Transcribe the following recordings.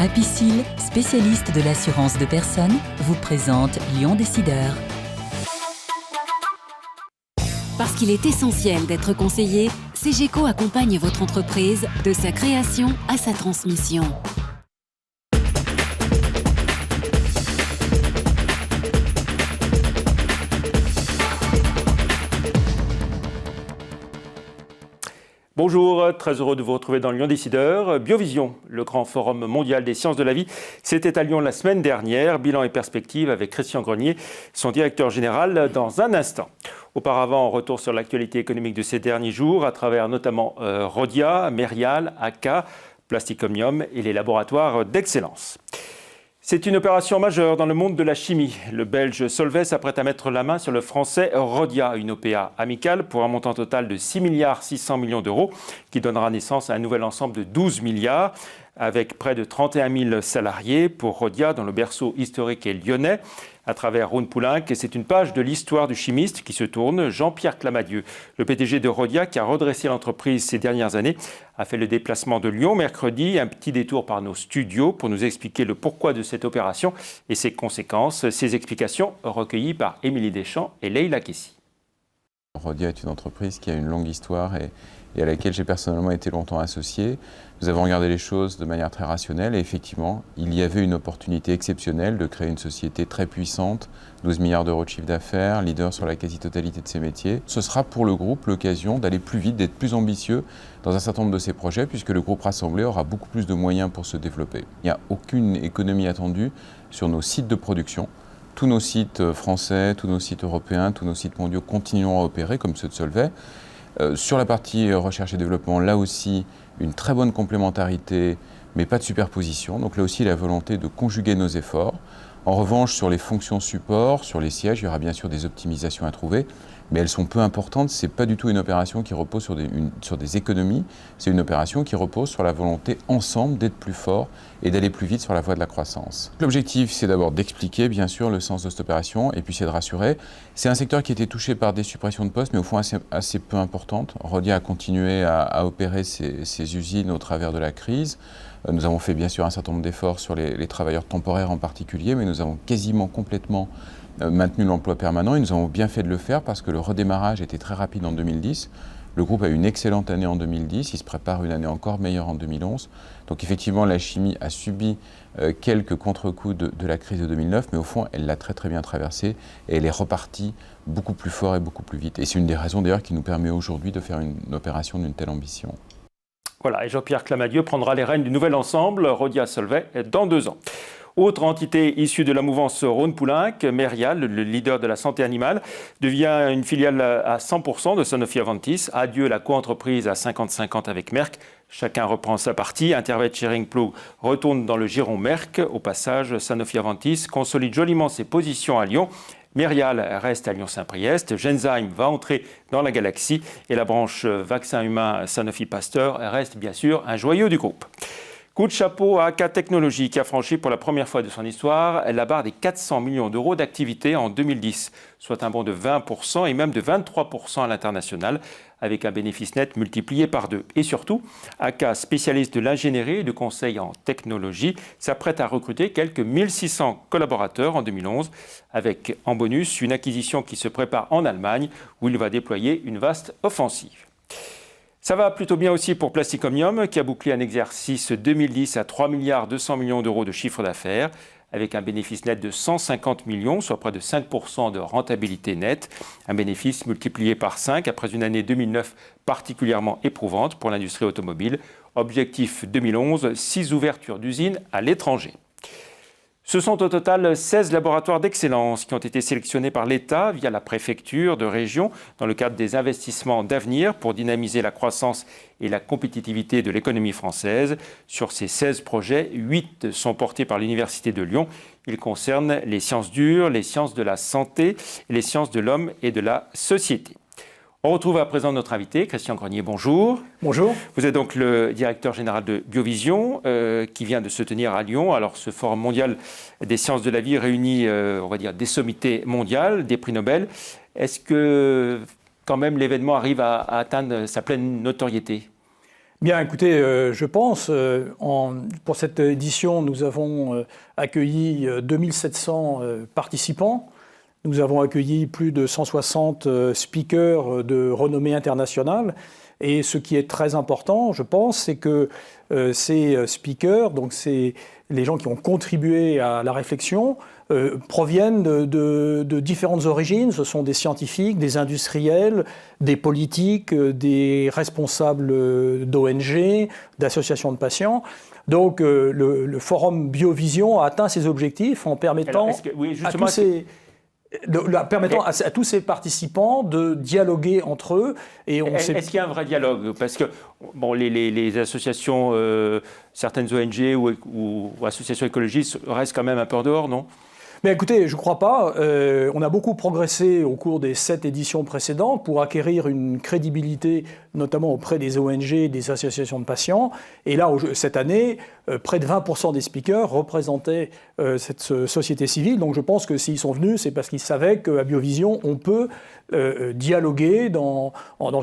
Apicil, spécialiste de l'assurance de personnes, vous présente Lyon Décideur. Parce qu'il est essentiel d'être conseillé, CGECO accompagne votre entreprise de sa création à sa transmission. Bonjour, très heureux de vous retrouver dans Lyon Décideur. Biovision, le grand forum mondial des sciences de la vie, c'était à Lyon la semaine dernière. Bilan et perspective avec Christian Grenier, son directeur général, dans un instant. Auparavant, retour sur l'actualité économique de ces derniers jours, à travers notamment Rhodia, Merial, ACA, Plastic Omnium et les laboratoires d'excellence. C'est une opération majeure dans le monde de la chimie. Le Belge Solvay s'apprête à mettre la main sur le français Rhodia, une OPA amicale pour un montant total de 6,6 milliards d'euros qui donnera naissance à un nouvel ensemble de 12 milliards avec près de 31 000 salariés pour Rhodia dont le berceau historique est lyonnais. À travers Rhône Poulenc, c'est une page de l'histoire du chimiste qui se tourne. Jean-Pierre Clamadieu, le PDG de Rhodia qui a redressé l'entreprise ces dernières années, a fait le déplacement de Lyon mercredi, un petit détour par nos studios pour nous expliquer le pourquoi de cette opération et ses conséquences. Ces explications recueillies par Émilie Deschamps et Leïla Kessi. Rhodia est une entreprise qui a une longue histoire et à laquelle j'ai personnellement été longtemps associé. Nous avons regardé les choses de manière très rationnelle et effectivement, il y avait une opportunité exceptionnelle de créer une société très puissante, 12 milliards d'euros de chiffre d'affaires, leader sur la quasi-totalité de ses métiers. Ce sera pour le groupe l'occasion d'aller plus vite, d'être plus ambitieux dans un certain nombre de ses projets puisque le groupe rassemblé aura beaucoup plus de moyens pour se développer. Il n'y a aucune économie attendue sur nos sites de production. Tous nos sites français, tous nos sites européens, tous nos sites mondiaux continueront à opérer comme ceux de Solvay. Sur la partie recherche et développement, là aussi, une très bonne complémentarité, mais pas de superposition. Donc là aussi, la volonté de conjuguer nos efforts. En revanche, sur les fonctions support, sur les sièges, il y aura bien sûr des optimisations à trouver, mais elles sont peu importantes. Ce n'est pas du tout une opération qui repose sur des économies, c'est une opération qui repose sur la volonté ensemble d'être plus fort et d'aller plus vite sur la voie de la croissance. L'objectif, c'est d'abord d'expliquer bien sûr le sens de cette opération et puis c'est de rassurer. C'est un secteur qui a été touché par des suppressions de postes, mais au fond assez peu importantes. Rhodia a continué à opérer ses usines au travers de la crise. Nous avons fait bien sûr un certain nombre d'efforts sur les travailleurs temporaires en particulier, mais nous avons quasiment complètement maintenu l'emploi permanent et nous avons bien fait de le faire parce que le redémarrage était très rapide en 2010. Le groupe a eu une excellente année en 2010, il se prépare une année encore meilleure en 2011. Donc effectivement, la chimie a subi quelques contre-coups de la crise de 2009, mais au fond, elle l'a très très bien traversée et elle est repartie beaucoup plus fort et beaucoup plus vite. Et c'est une des raisons d'ailleurs qui nous permet aujourd'hui de faire une opération d'une telle ambition. Voilà, et Jean-Pierre Clamadieu prendra les rênes du nouvel ensemble Rhodia Solvay dans 2 ans. Autre entité issue de la mouvance Rhône Poulenc, Merial, le leader de la santé animale, devient une filiale à 100% de Sanofi Aventis. Adieu la coentreprise à 50-50 avec Merck. Chacun reprend sa partie. Intervet Schering Plough retourne dans le giron Merck. Au passage, Sanofi Aventis consolide joliment ses positions à Lyon. Merial reste à Lyon-Saint-Priest, Genzyme va entrer dans la galaxie et la branche vaccin humain Sanofi Pasteur reste bien sûr un joyau du groupe. Coup de chapeau à ACA Technologies qui a franchi pour la première fois de son histoire la barre des 400 millions d'euros d'activité en 2010, soit un bond de 20% et même de 23% à l'international, avec un bénéfice net multiplié par 2. Et surtout, ACA, spécialiste de l'ingénierie et du conseil en technologie, s'apprête à recruter quelques 1600 collaborateurs en 2011, avec en bonus une acquisition qui se prépare en Allemagne, où il va déployer une vaste offensive. Ça va plutôt bien aussi pour Plastic Omnium, qui a bouclé un exercice 2010 à 3,2 milliards d'euros de chiffre d'affaires, avec un bénéfice net de 150 millions, soit près de 5% de rentabilité nette. Un bénéfice multiplié par 5 après une année 2009 particulièrement éprouvante pour l'industrie automobile. Objectif 2011, 6 ouvertures d'usines à l'étranger. Ce sont au total 16 laboratoires d'excellence qui ont été sélectionnés par l'État via la préfecture de région dans le cadre des investissements d'avenir pour dynamiser la croissance et la compétitivité de l'économie française. Sur ces 16 projets, 8 sont portés par l'Université de Lyon. Ils concernent les sciences dures, les sciences de la santé, les sciences de l'homme et de la société. On retrouve à présent notre invité, Christian Grenier, bonjour. Bonjour. Vous êtes donc le directeur général de Biovision, qui vient de se tenir à Lyon. Alors, ce forum mondial des sciences de la vie réunit, on va dire, des sommités mondiales, des prix Nobel. Est-ce que, quand même, l'événement arrive à atteindre sa pleine notoriété ? Bien, écoutez, je pense, pour cette édition, nous avons accueilli 2700 participants. Nous avons accueilli plus de 160 speakers de renommée internationale. Et ce qui est très important, je pense, c'est que ces speakers, donc c'est les gens qui ont contribué à la réflexion, proviennent de différentes origines. Ce sont des scientifiques, des industriels, des politiques, des responsables d'ONG, d'associations de patients. Donc le forum Biovision a atteint ses objectifs en permettant à tous ces participants de dialoguer entre eux. Est-ce qu'il y a un vrai dialogue? Parce que bon, les associations, certaines ONG ou associations écologistes restent quand même un peu en dehors, non? Mais écoutez, je ne crois pas. On a beaucoup progressé au cours des 7 éditions précédentes pour acquérir une crédibilité, notamment auprès des ONG et des associations de patients. Et là, cette année, près de 20% des speakers représentaient cette société civile. Donc je pense que s'ils sont venus, c'est parce qu'ils savaient qu'à Biovision, on peut dialoguer dans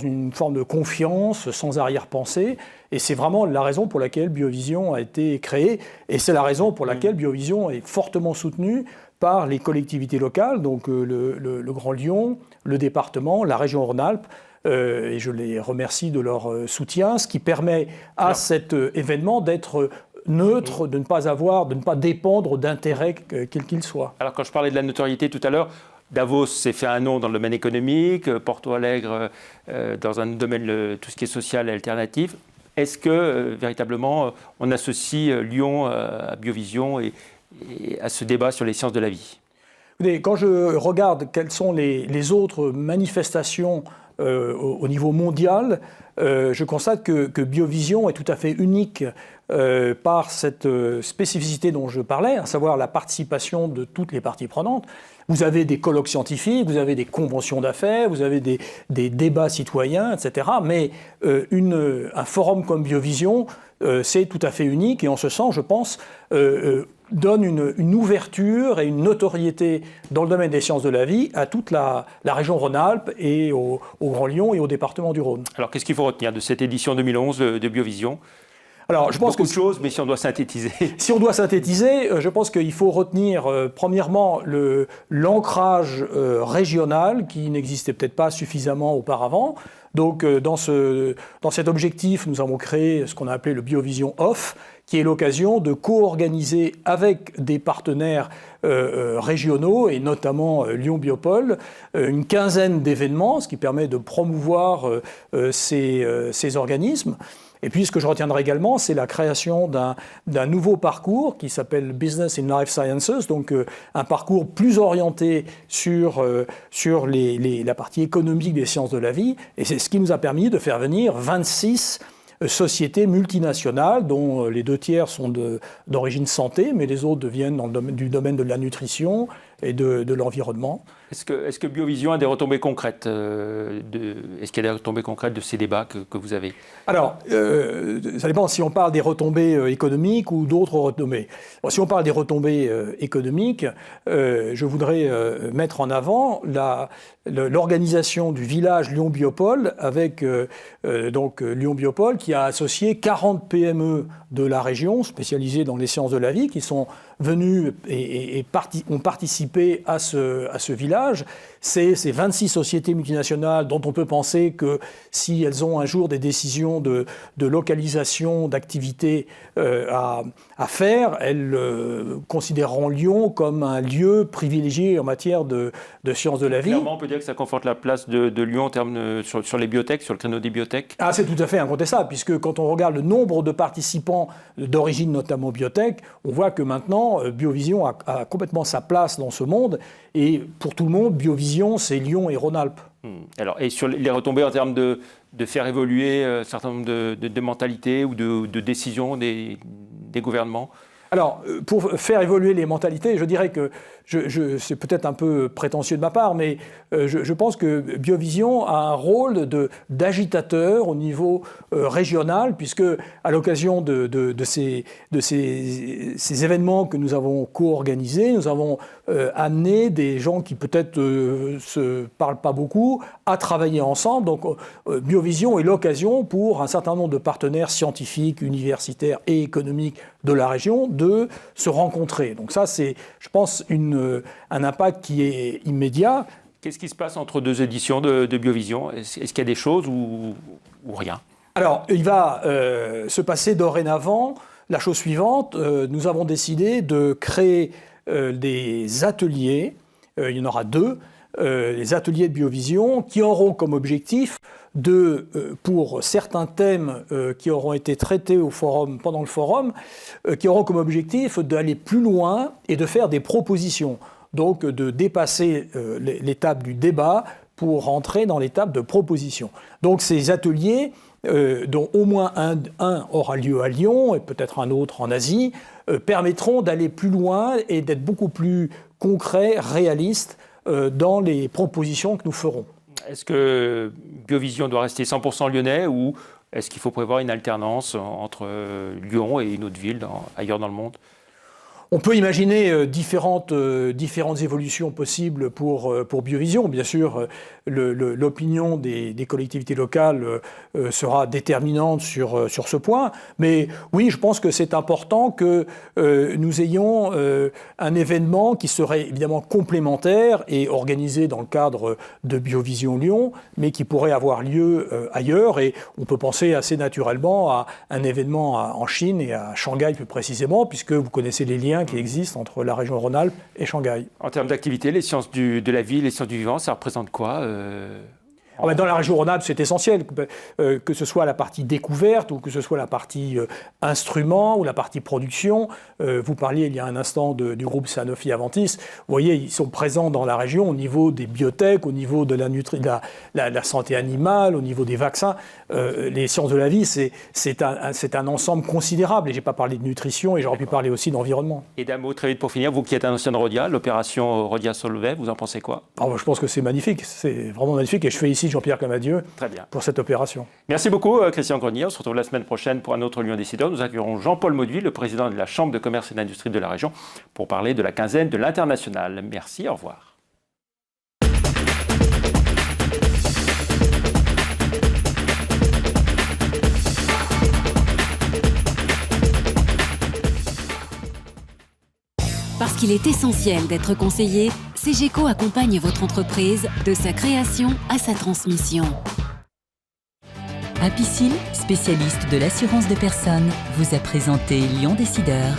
une forme de confiance, sans arrière-pensée. Et c'est vraiment la raison pour laquelle Biovision a été créée. Et c'est la raison pour laquelle Biovision est fortement soutenue par les collectivités locales, donc le Grand Lyon, le département, la région Rhône-Alpes, et je les remercie de leur soutien, ce qui permet à cet événement d'être neutre, de ne pas dépendre d'intérêts quels qu'ils soient. Alors quand je parlais de la notoriété tout à l'heure, Davos s'est fait un nom dans le domaine économique, Porto Alegre dans un domaine, tout ce qui est social et alternatif. Est-ce que véritablement on associe Lyon à Biovision et à ce débat sur les sciences de la vie? Quand je regarde quelles sont les autres manifestations au niveau mondial, je constate que Biovision est tout à fait unique par cette spécificité dont je parlais, à savoir la participation de toutes les parties prenantes. Vous avez des colloques scientifiques, vous avez des conventions d'affaires, vous avez des débats citoyens, etc. Mais un forum comme Biovision, c'est tout à fait unique et en ce sens, je pense, donne une ouverture et une notoriété dans le domaine des sciences de la vie à toute la région Rhône-Alpes et au Grand Lyon et au département du Rhône. Alors qu'est-ce qu'il faut retenir de cette édition 2011 de Biovision? Alors, je pense beaucoup de choses, mais si on doit synthétiser. Si on doit synthétiser, je pense qu'il faut retenir premièrement l'ancrage régional qui n'existait peut-être pas suffisamment auparavant. Donc, dans cet objectif, nous avons créé ce qu'on a appelé le Biovision Off, qui est l'occasion de co-organiser avec des partenaires régionaux, et notamment Lyon Biopôle, une quinzaine d'événements, ce qui permet de promouvoir ces organismes. Et puis, ce que je retiendrai également, c'est la création d'un nouveau parcours qui s'appelle Business in Life Sciences, donc un parcours plus orienté sur la partie économique des sciences de la vie. Et c'est ce qui nous a permis de faire venir 26 sociétés multinationales, dont les 2 tiers sont d'origine santé, mais les autres viennent du domaine de la nutrition et de l'environnement. Est-ce que Biovision a des retombées concrètes est-ce qu'il y a des retombées concrètes de ces débats que vous avez? Alors, ça dépend si on parle des retombées économiques ou d'autres retombées. Bon, si on parle des retombées économiques, je voudrais mettre en avant l'organisation du village Lyon Biopôle avec donc Lyon Biopôle qui a associé 40 PME de la région spécialisées dans les sciences de la vie qui sont venus et ont participé à ce village. C'est ces 26 sociétés multinationales dont on peut penser que si elles ont un jour des décisions de localisation, d'activité à faire, elles considéreront Lyon comme un lieu privilégié en matière de sciences de la vie. Clairement, on peut dire que ça conforte la place de Lyon en termes sur les biotech, sur le créneau des biotech. Ah, c'est tout à fait incontestable, puisque quand on regarde le nombre de participants d'origine notamment biotech, on voit que maintenant, Biovision a complètement sa place dans ce monde. Et pour tout le monde, Biovision, c'est Lyon et Rhône-Alpes. Alors, et sur les retombées en termes de faire évoluer un certain nombre de mentalités ou de décisions des gouvernements? Alors, pour faire évoluer les mentalités, je dirais que c'est peut-être un peu prétentieux de ma part, mais je pense que Biovision a un rôle d'agitateur au niveau régional, puisque à l'occasion de ces événements que nous avons co-organisés, nous avons amené des gens qui peut-être se parlent pas beaucoup à travailler ensemble. Donc, Biovision est l'occasion pour un certain nombre de partenaires scientifiques, universitaires et économiques de la région de se rencontrer. Donc ça, c'est, je pense, un impact qui est immédiat. Qu'est-ce qui se passe entre deux éditions de Biovision? Est-ce qu'il y a des choses ou rien? Alors, il va se passer dorénavant la chose suivante. Nous avons décidé de créer des ateliers, il y en aura 2, les ateliers de Biovision, qui auront comme objectif pour certains thèmes qui auront été traités pendant le forum, qui auront comme objectif d'aller plus loin et de faire des propositions. Donc de dépasser l'étape du débat pour rentrer dans l'étape de proposition. Donc ces ateliers, dont au moins un aura lieu à Lyon et peut-être un autre en Asie, permettront d'aller plus loin et d'être beaucoup plus concrets, réalistes dans les propositions que nous ferons. Est-ce que Biovision doit rester 100% lyonnais ou est-ce qu'il faut prévoir une alternance entre Lyon et une autre ville ailleurs dans le monde ? On peut imaginer différentes évolutions possibles pour Biovision. Bien sûr, l'opinion des collectivités locales sera déterminante sur ce point. Mais oui, je pense que c'est important que nous ayons un événement qui serait évidemment complémentaire et organisé dans le cadre de Biovision Lyon, mais qui pourrait avoir lieu ailleurs. Et on peut penser assez naturellement à un événement en Chine et à Shanghai plus précisément, puisque vous connaissez les liens qui existent entre la région Rhône-Alpes et Shanghai. En termes d'activité, les sciences de la vie, les sciences du vivant, ça représente quoi Dans la région Rhône-Alpes, c'est essentiel, que ce soit la partie découverte ou que ce soit la partie instrument ou la partie production. Vous parliez il y a un instant du groupe Sanofi-Aventis. Vous voyez, ils sont présents dans la région au niveau des biotech, au niveau de la santé animale, au niveau des vaccins. Les sciences de la vie, c'est un ensemble considérable. Et je n'ai pas parlé de nutrition et j'aurais pu parler aussi d'environnement. Et d'un mot très vite pour finir, vous qui êtes un ancien de Rhodia, l'opération Rhodia-Solvay, vous en pensez quoi ? Je pense que c'est magnifique, c'est vraiment magnifique. Et je fais ici Jean-Pierre Clamadieu pour cette opération. Merci beaucoup Christian Grenier. On se retrouve la semaine prochaine pour un autre Lyon Décideur. Nous accueillerons Jean-Paul Mauduit, le président de la Chambre de commerce et d'industrie de la région, pour parler de la quinzaine de l'international. Merci, au revoir. Parce qu'il est essentiel d'être conseillé, CGECO accompagne votre entreprise de sa création à sa transmission. Apicil, spécialiste de l'assurance de personnes, vous a présenté Lyon Décideur.